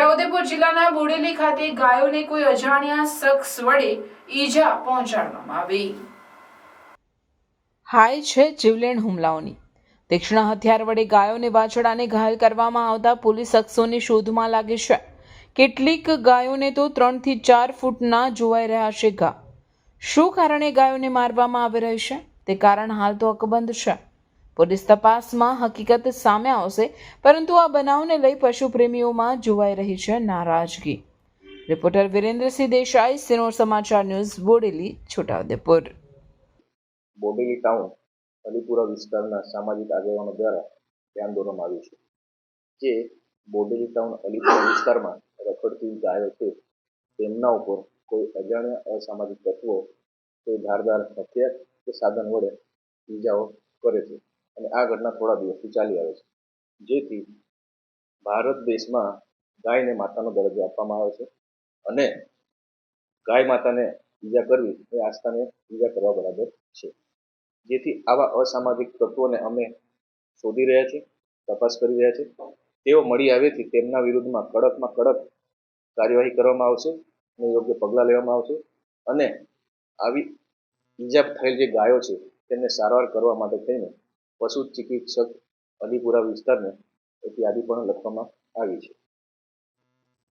છોટાઉદેપુર જિલ્લાના બોડેલી ખાતે ગાયોને કોઈ અજાણ્યા શખ્સ વડે ઈજા પહોંચાડવામાં આવી। હાય છે જીવલેણ હુમલાઓની। તીક્ષ્ણ હથિયાર વડે ગાયોને વાછડાને ઘાયલ કરવામાં આવતા પોલીસ શખ્સોની શોધમાં લાગી છે। કેટલીક ગાયોને તો 3 થી 4 ફૂટના જોવાઈ રહ્યા છે ઘા। શું કારણે ગાયોને મારવામાં આવી રહી છે તે કારણ હાલ તો અકબંધ છે। પોલીસ તપાસમાં હકીકત સામે આવશે, પરંતુ આ બનાવને લઈ પશુ પ્રેમીઓમાં જોવાઈ રહી છે નારાજગી। રિપોર્ટર વિરેન્દ્રસિંહ દેસાઈ, સિનોર સમાચાર ન્યૂઝ, બોડેલી, છોટાઉદેપુર। બોડેલી ટાઉન અલીપુરા વિસ્તારના સામાજિક આગેવાનો દ્વારા ધ્યાન દોરવામાં આવ્યું છે જે બોડેલી ટાઉન અલીપુરા વિસ્તારમાં રખડતી ગાયો છે તેમના ઉપર કોઈ અજાણ્યા અસામાજિક તત્વો કોઈ ધારદાર હથિયાર કે સાધન વડે ઈજાઓ કરે છે અને આ ઘટના થોડા દિવસથી ચાલી આવે છે, જેથી ભારત દેશમાં ગાયને માતાનો દરજ્જો આપવામાં આવે છે અને ગાય માતાને ઈજા કરવી એ આસ્થાને ઈજા કરવા બરાબર છે। જેથી આવા અસામાજિક તત્વોને અમે શોધી રહ્યા છીએ, તપાસ કરી રહ્યા છીએ। તેઓ મળી આવ્યેથી તેમના વિરુદ્ધમાં કડકમાં કડક કાર્યવાહી કરવામાં આવશે અને યોગ્ય પગલાં લેવામાં આવશે અને આવી ઈજા થયેલ જે ગાયો છે તેમને સારવાર કરવા માટે થઈને પશુ ચિકિત્સક અલીપુરા વિસ્તારને એક યાદી પણ લખવામાં આવી છે।